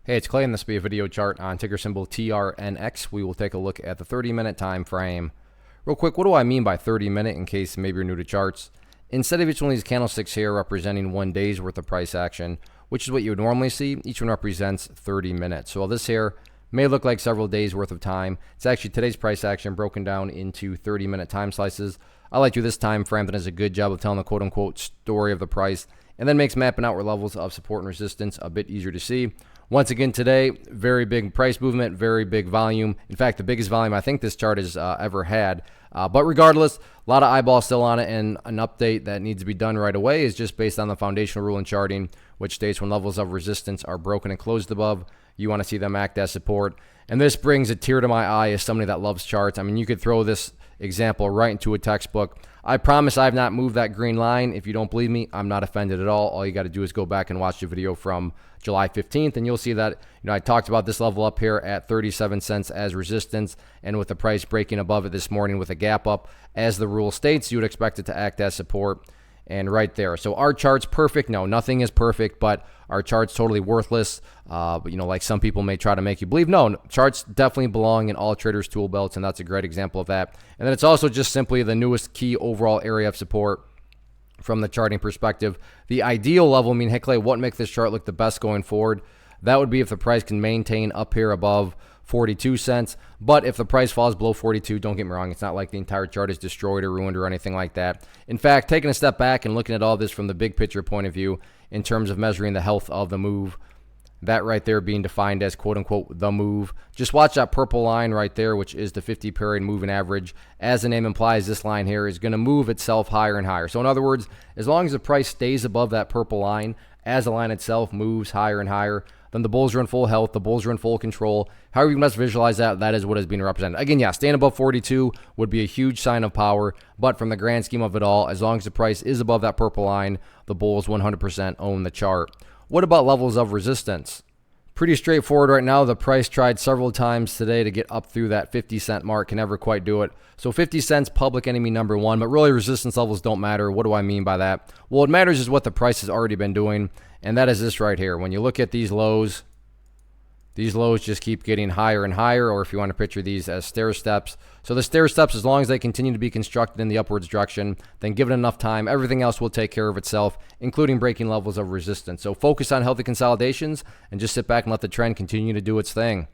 Hey, it's Clay, and this will be a video chart on ticker symbol TRNX. We will take a look at the 30-minute time frame. Real quick, what do I mean by 30-minute in case maybe you're new to charts? Instead of each one of these candlesticks here representing 1 day's worth of price action, which is what you would normally see, each one represents 30 minutes. So while this here may look like several days worth of time, it's actually today's price action broken down into 30-minute time slices. I like to do this time frame that does a good job of telling the quote-unquote story of the price and then makes mapping out where levels of support and resistance a bit easier to see. Once again today, very big price movement, very big volume. In fact, the biggest volume I think this chart has ever had. But regardless, a lot of eyeballs still on it, and an update that needs to be done right away is just based on the foundational rule in charting, which states when levels of resistance are broken and closed above, you want to see them act as support. And this brings a tear to my eye as somebody that loves charts. I mean, you could throw this example right into a textbook. I promise I have not moved that green line. If you don't believe me, I'm not offended at all. All you got to do is go back and watch the video from July 15th, and you'll see that, I talked about this level up here at 37 cents as resistance, and with the price breaking above it this morning with a gap up, as the rule states, you would expect it to act as support. And right there. So our chart's perfect? No, nothing is perfect, but our chart's totally worthless. But like some people may try to make you believe. No, charts definitely belong in all traders' tool belts, and that's a great example of that. And then it's also just simply the newest key overall area of support from the charting perspective. The ideal level, hey Clay, what makes this chart look the best going forward? That would be if the price can maintain up here above 42 cents. But if the price falls below 42, don't get me wrong, it's not like the entire chart is destroyed or ruined or anything like that. In fact, taking a step back and looking at all this from the big picture point of view in terms of measuring the health of the move, that right there being defined as quote unquote the move. Just watch that purple line right there, which is the 50-period moving average. As the name implies, this line here is going to move itself higher and higher. So in other words, as long as the price stays above that purple line, as the line itself moves higher and higher, then the bulls are in full health, the bulls are in full control. However you must visualize that, that is what is being represented. Again, yeah, staying above 42 would be a huge sign of power, but from the grand scheme of it all, as long as the price is above that purple line, the bulls 100% own the chart. What about levels of resistance? Pretty straightforward right now. The price tried several times today to get up through that 50-cent mark, can never quite do it. So 50 cents, public enemy number one, but really resistance levels don't matter. What do I mean by that? Well, what matters is what the price has already been doing, and that is this right here. When you look at these lows just keep getting higher and higher, or if you want to picture these as stair steps. So the stair steps, as long as they continue to be constructed in the upwards direction, then given enough time, everything else will take care of itself, including breaking levels of resistance. So focus on healthy consolidations and just sit back and let the trend continue to do its thing.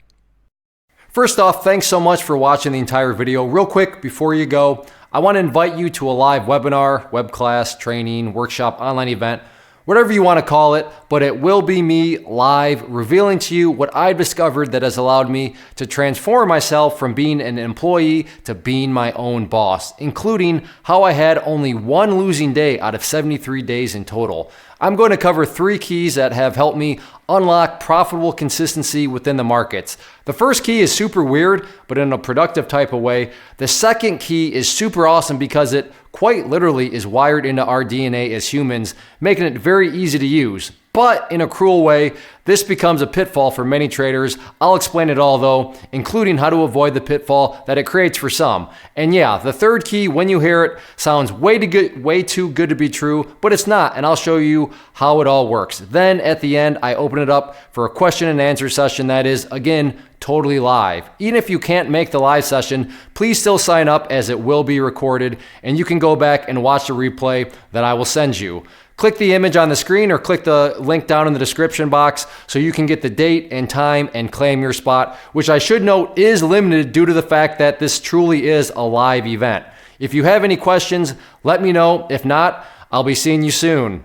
First off, thanks so much for watching the entire video. Real quick, before you go, I want to invite you to a live webinar, web class, training, workshop, online event, whatever you want to call it, but it will be me live revealing to you what I've discovered that has allowed me to transform myself from being an employee to being my own boss, including how I had only one losing day out of 73 days in total. I'm going to cover 3 keys that have helped me unlock profitable consistency within the markets. The first key is super weird, but in a productive type of way. The second key is super awesome because it quite literally is wired into our DNA as humans, making it very easy to use. But in a cruel way, this becomes a pitfall for many traders. I'll explain it all though, including how to avoid the pitfall that it creates for some. And yeah, the third key, when you hear it, sounds way too good to be true, but it's not, and I'll show you how it all works. Then at the end, I open it up for a question and answer session that is, again, totally live. Even if you can't make the live session, please still sign up as it will be recorded, and you can go back and watch the replay that I will send you. Click the image on the screen or click the link down in the description box so you can get the date and time and claim your spot, which I should note is limited due to the fact that this truly is a live event. If you have any questions, let me know. If not, I'll be seeing you soon.